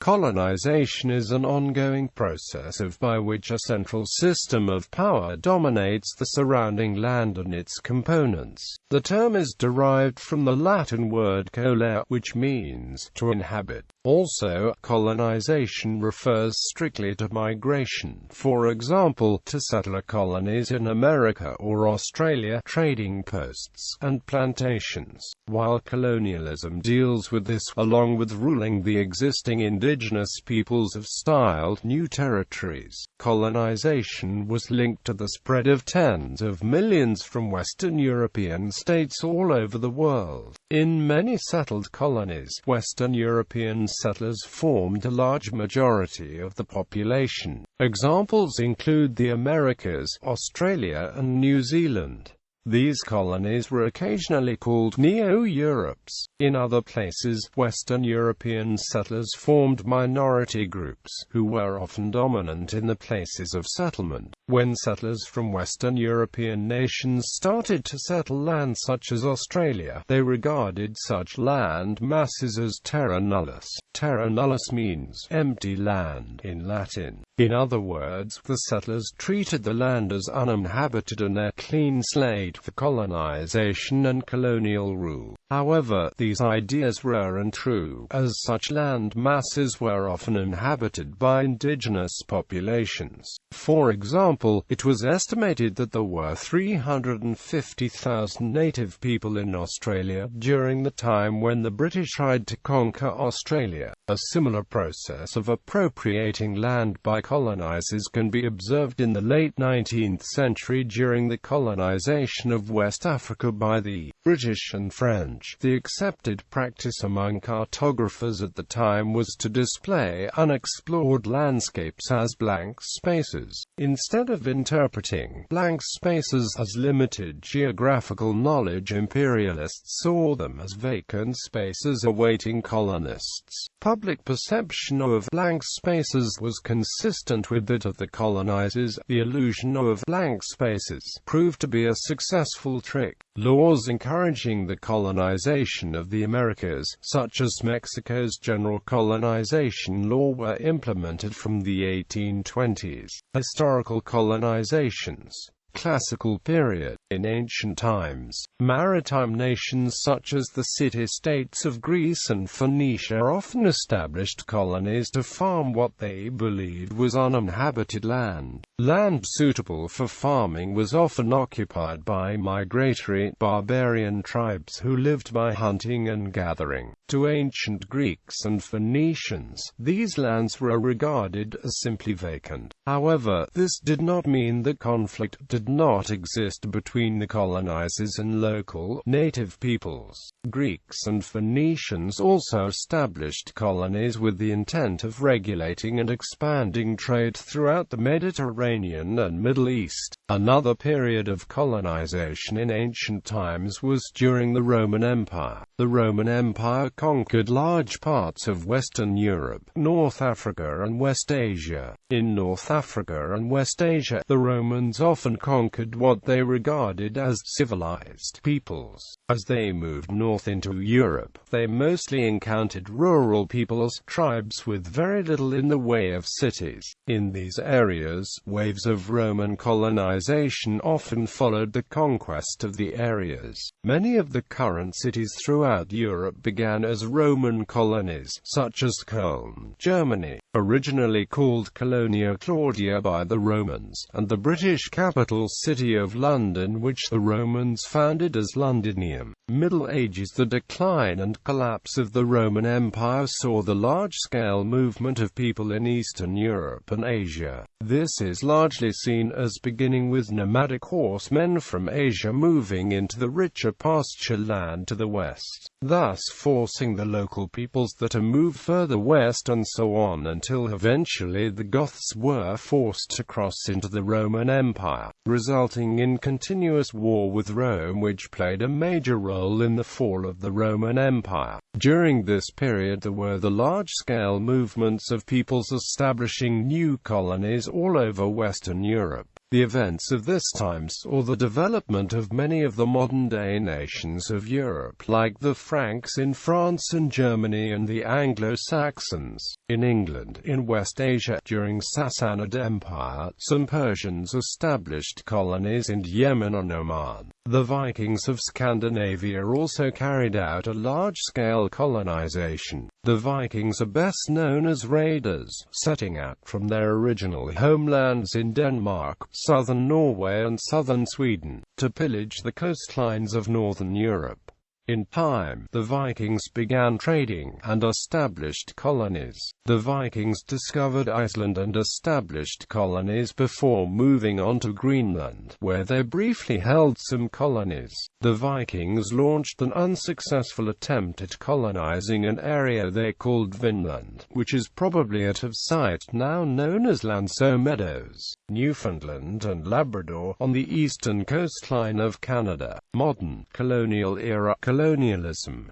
Colonization is an ongoing process by which a central system of power dominates the surrounding land and its components. The term is derived from the Latin word colere, which means to inhabit. Also, colonization refers strictly to migration, for example, to settler colonies in America or Australia, trading posts, and plantations, while colonialism deals with this, along with ruling the existing indigenous peoples of styled new territories. Colonization was linked to the spread of tens of millions from Western European states all over the world. In many settled colonies, Western European settlers formed a large majority of the population. Examples include the Americas, Australia, and New Zealand. These colonies were occasionally called Neo-Europes. In other places, Western European settlers formed minority groups, who were often dominant in the places of settlement. When settlers from Western European nations started to settle land such as Australia, they regarded such land masses as terra nullis. Terra nullis means empty land in Latin. In other words, the settlers treated the land as uninhabited and a clean slate for colonization and colonial rule. However, these ideas were untrue, as such land masses were often inhabited by indigenous populations. For example, it was estimated that there were 350,000 native people in Australia during the time when the British tried to conquer Australia. A similar process of appropriating land by colonizers can be observed in the late 19th century during the colonization of West Africa by the British and French. The accepted practice among cartographers at the time was to display unexplored landscapes as blank spaces. Instead of interpreting blank spaces as limited geographical knowledge, imperialists saw them as vacant spaces awaiting colonists. Public perception of blank spaces was consistent with that of the colonizers. The illusion of blank spaces proved to be a successful trick. Laws encouraging the colonization of the Americas, such as Mexico's general colonization law, were implemented from the 1820s. Historical colonizations. Classical period. In ancient times, maritime nations such as the city-states of Greece and Phoenicia often established colonies to farm what they believed was uninhabited land. Land suitable for farming was often occupied by migratory, barbarian tribes who lived by hunting and gathering. To ancient Greeks and Phoenicians, these lands were regarded as simply vacant. However, this did not mean that conflict did not exist between the colonizers and local, native peoples. Greeks and Phoenicians also established colonies with the intent of regulating and expanding trade throughout the Mediterranean and Middle East. Another period of colonization in ancient times was during the Roman Empire. The Roman Empire conquered large parts of Western Europe, North Africa and West Asia. In North Africa and West Asia, the Romans often conquered what they regarded as civilized peoples. As they moved north into Europe, they mostly encountered rural peoples, tribes with very little in the way of cities. In these areas, waves of Roman colonization often followed the conquest of the areas. Many of the current cities throughout Europe began as Roman colonies, such as Cologne, Germany, originally called Colonia Claudia by the Romans, and the British capital city of London, which the Romans founded as Londinium. Middle Ages. The decline and collapse of the Roman Empire saw the large-scale movement of people in Eastern Europe and Asia. This is largely seen as beginning with nomadic horsemen from Asia moving into the richer pasture land to the west, thus forcing the local peoples to move further west and so on until eventually the Goths were forced to cross into the Roman Empire, resulting in continuous war with Rome, which played a major role in the fall of the Roman Empire. During this period there were the large-scale movements of peoples establishing new colonies all over Western Europe. The events of this time saw the development of many of the modern-day nations of Europe, like the Franks in France and Germany and the Anglo-Saxons in England. In West Asia, during Sassanid Empire, some Persians established colonies in Yemen and Oman. The Vikings of Scandinavia also carried out a large-scale colonization. The Vikings are best known as raiders, setting out from their original homelands in Denmark, southern Norway and southern Sweden, to pillage the coastlines of northern Europe. In time, the Vikings began trading, and established colonies. The Vikings discovered Iceland and established colonies before moving on to Greenland, where they briefly held some colonies. The Vikings launched an unsuccessful attempt at colonizing an area they called Vinland, which is probably at a site now known as Lanso Meadows, Newfoundland and Labrador, on the eastern coastline of Canada. Modern, colonial era, colonialism.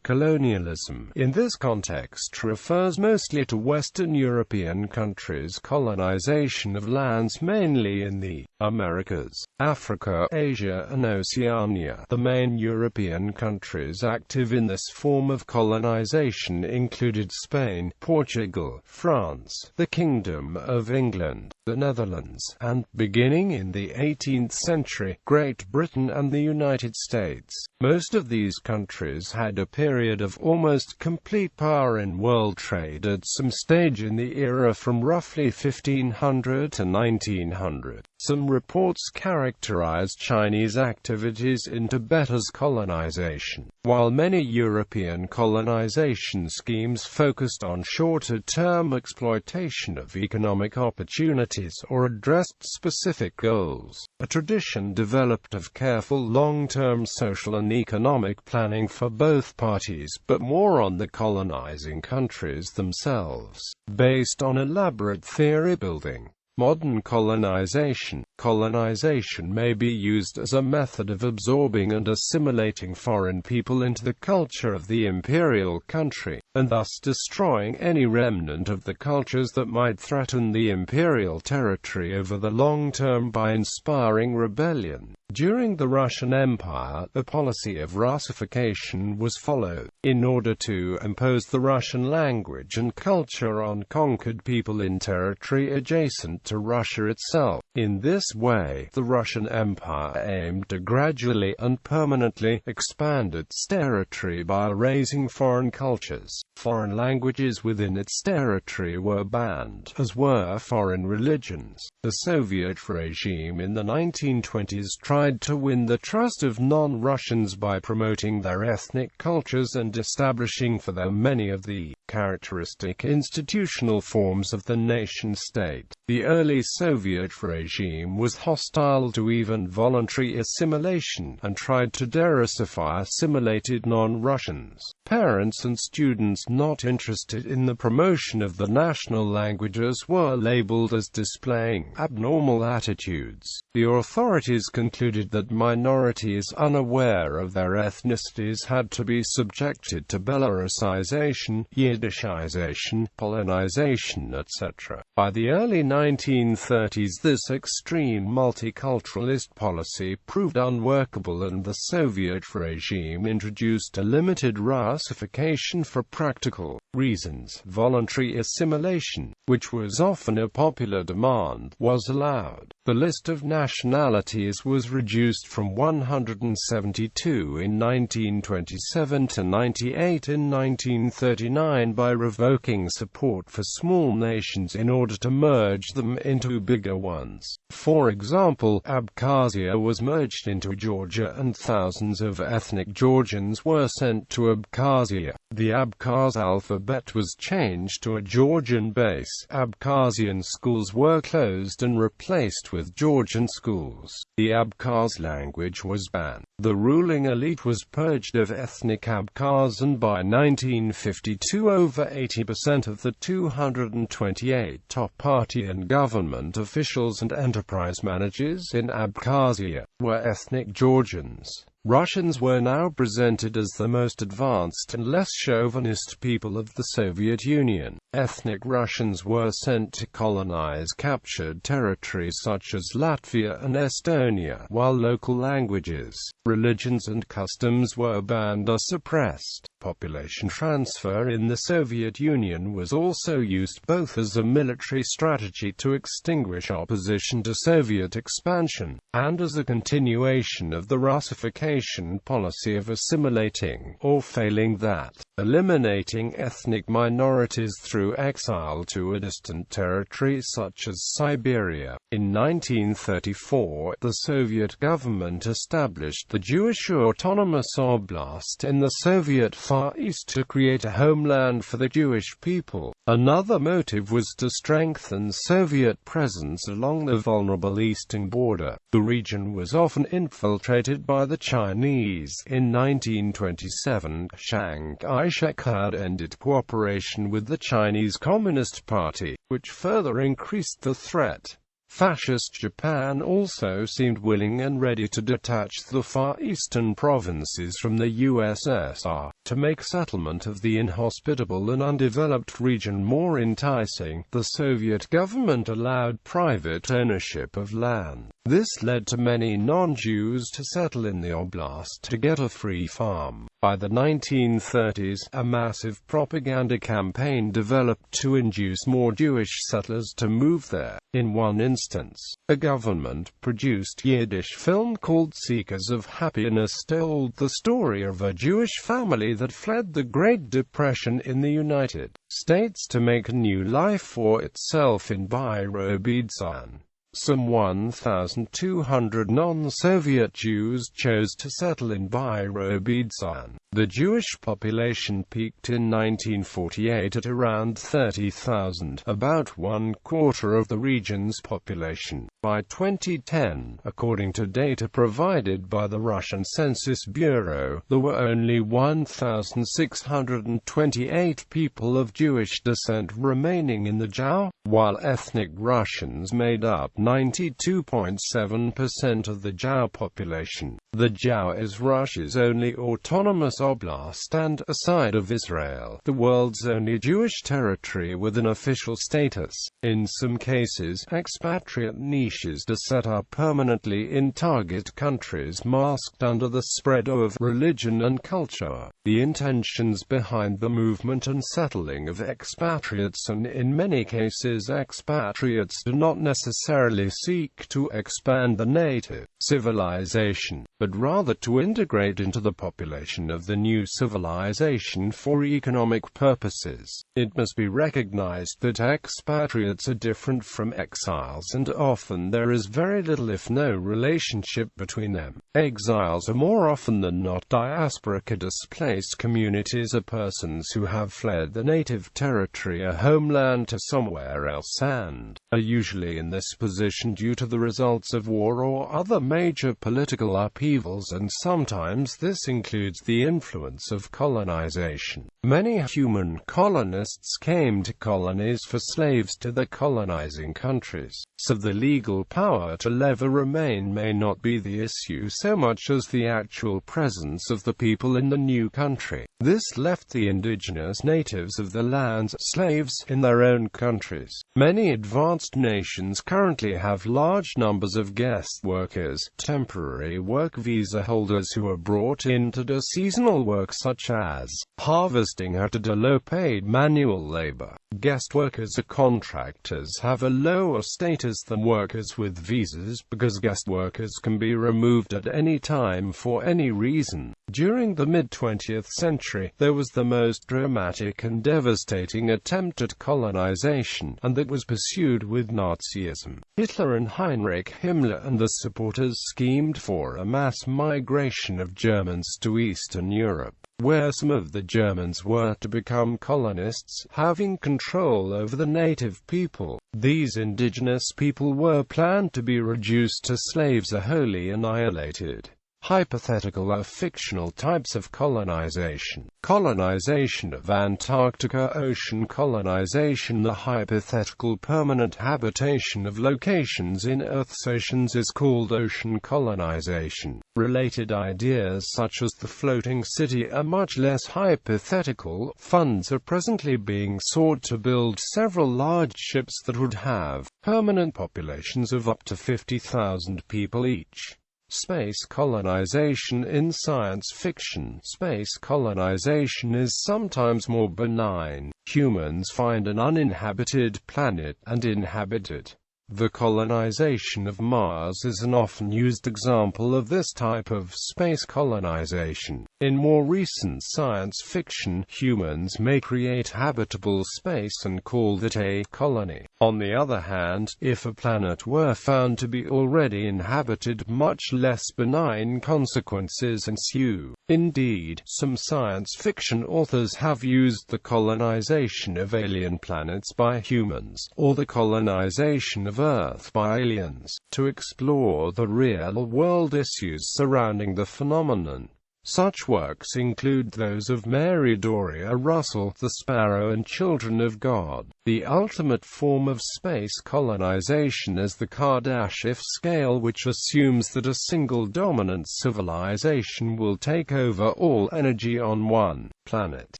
Colonialism, in this context, refers mostly to Western European countries' colonization of lands mainly in the Americas, Africa, Asia and Oceania. The main European countries active in this form of colonization included Spain, Portugal, France, the Kingdom of England, the Netherlands, and, beginning in the 18th century, Great Britain and the United States. Most of these countries had a period of almost complete power in world trade at some stage in the era from roughly 1500 to 1900. Some reports characterized Chinese activities in Tibet as colonization, while many European colonization schemes focused on shorter-term exploitation of economic opportunities or addressed specific goals. A tradition developed of careful long-term social and economic planning for both parties, but more on the colonizing countries themselves, based on elaborate theory building. Modern colonization. Colonization may be used as a method of absorbing and assimilating foreign people into the culture of the imperial country, and thus destroying any remnant of the cultures that might threaten the imperial territory over the long term by inspiring rebellion. During the Russian Empire, a policy of Russification was followed, in order to impose the Russian language and culture on conquered people in territory adjacent to Russia itself. In this way, the Russian Empire aimed to gradually and permanently expand its territory by raising foreign cultures. Foreign languages within its territory were banned, as were foreign religions. The Soviet regime in the 1920s tried to win the trust of non-Russians by promoting their ethnic cultures and establishing for them many of the characteristic institutional forms of the nation-state. The early Soviet regime was hostile to even voluntary assimilation, and tried to derussify assimilated non-Russians. Parents and students not interested in the promotion of the national languages were labeled as displaying abnormal attitudes. The authorities concluded that minorities unaware of their ethnicities had to be subjected to Belarusization, Yiddishization, Polonization, etc. By the early 1930s, this extreme multiculturalist policy proved unworkable, and the Soviet regime introduced a limited Russification for practical reasons. Voluntary assimilation, which was often a popular demand, was allowed. The list of nationalities was reduced from 172 in 1927 to 98 in 1939 by revoking support for small nations in order to merge them into bigger ones. For example, Abkhazia was merged into Georgia and thousands of ethnic Georgians were sent to Abkhazia. The Abkhaz alphabet was changed to a Georgian base. Abkhazian schools were closed and replaced with Georgian schools. The Abkhaz language was banned. The ruling elite was purged of ethnic Abkhaz, and by 1952 over 80% of the 228 top party and government officials and enterprise managers in Abkhazia were ethnic Georgians. Russians were now presented as the most advanced and less chauvinist people of the Soviet Union. Ethnic Russians were sent to colonize captured territories such as Latvia and Estonia, while local languages, religions and customs were banned or suppressed. Population transfer in the Soviet Union was also used both as a military strategy to extinguish opposition to Soviet expansion, and as a continuation of the Russification policy of assimilating, or failing that, eliminating ethnic minorities through exile to a distant territory such as Siberia. In 1934, the Soviet government established the Jewish Autonomous Oblast in the Soviet Far East to create a homeland for the Jewish people. Another motive was to strengthen Soviet presence along the vulnerable eastern border. The region was often infiltrated by the Chinese. In 1927, Chiang Kai-shek had ended cooperation with the Chinese Communist Party, which further increased the threat. Fascist Japan also seemed willing and ready to detach the far eastern provinces from the USSR, to make settlement of the inhospitable and undeveloped region more enticing. The Soviet government allowed private ownership of land. This led to many non-Jews to settle in the oblast to get a free farm. By the 1930s, a massive propaganda campaign developed to induce more Jewish settlers to move there. In one instance, a government-produced Yiddish film called Seekers of Happiness told the story of a Jewish family that fled the Great Depression in the United States to make a new life for itself in Birobidzhan. Some 1,200 non-Soviet Jews chose to settle in Birobidzhan. The Jewish population peaked in 1948 at around 30,000, about one-quarter of the region's population. By 2010, according to data provided by the Russian Census Bureau, there were only 1,628 people of Jewish descent remaining in the Jiao, while ethnic Russians made up 92.7% of the Jiao population. The Jiao is Russia's only autonomous oblast and, aside of Israel, the world's only Jewish territory with an official status. In some cases, expatriate niches are set up permanently in target countries masked under the spread of religion and culture. The intentions behind the movement and settling of expatriates, and in many cases expatriates do not necessarily seek to expand the native civilization, but rather to integrate into the population of the new civilization for economic purposes. It must be recognized that expatriates are different from exiles, and often there is very little if no relationship between them. Exiles are more often than not diasporic or displaced communities or persons who have fled the native territory or homeland to somewhere else and are usually in this position due to the results of war or other major political upheavals, and sometimes this includes the influence of colonization. Many human colonists came to colonies for slaves to the colonizing countries, so the legal power to leave or remain may not be the issue so much as the actual presence of the people in the new country. This left the indigenous natives of the lands slaves in their own countries. Many advanced nations currently have large numbers of guest workers, temporary work visa holders who are brought in to do seasonal work such as harvesting or to do low-paid manual labor. Guest workers or contractors have a lower status than workers with visas because guest workers can be removed at any time for any reason. During the mid-20th century, there was the most dramatic and devastating attempt at colonization, and that was pursued with Nazism. Hitler and Heinrich Himmler and the supporters schemed for a mass migration of Germans to Eastern Europe, where some of the Germans were to become colonists, having control over the native people. These indigenous people were planned to be reduced to slaves or wholly annihilated. Hypothetical or fictional types of colonization. Colonization of Antarctica. Ocean colonization. The hypothetical permanent habitation of locations in Earth's oceans is called ocean colonization. Related ideas such as the floating city are much less hypothetical. Funds are presently being sought to build several large ships that would have permanent populations of up to 50,000 people each. Space colonization in science fiction. Space colonization is sometimes more benign. Humans find an uninhabited planet and inhabit it. The colonization of Mars is an often used example of this type of space colonization. In more recent science fiction, humans may create habitable space and call it a colony. On the other hand, if a planet were found to be already inhabited, much less benign consequences ensue. Indeed, some science fiction authors have used the colonization of alien planets by humans, or the colonization of Earth by aliens, to explore the real-world issues surrounding the phenomenon. Such works include those of Mary Doria Russell, The Sparrow and Children of God. The ultimate form of space colonization is the Kardashev scale, which assumes that a single dominant civilization will take over all energy on one planet,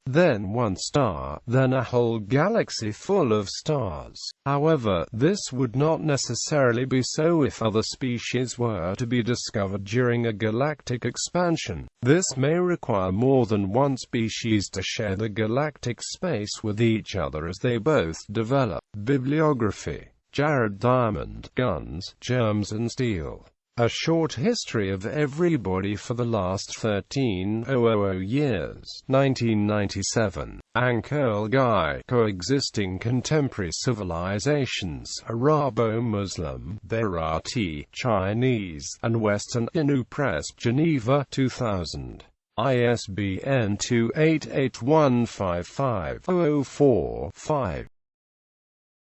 then one star, then a whole galaxy full of stars. However, this would not necessarily be so if other species were to be discovered during a galactic expansion. This may require more than one species to share the galactic space with each other as they both develop. Bibliography. Jared Diamond, Guns, Germs and Steel. A Short History of Everybody for the Last 13,000 Years. 1997. Ankel Guy. Coexisting Contemporary Civilizations. Arabo-Muslim, Bharati, Chinese, and Western. Innu Press, Geneva, 2000. ISBN 288155-004-5.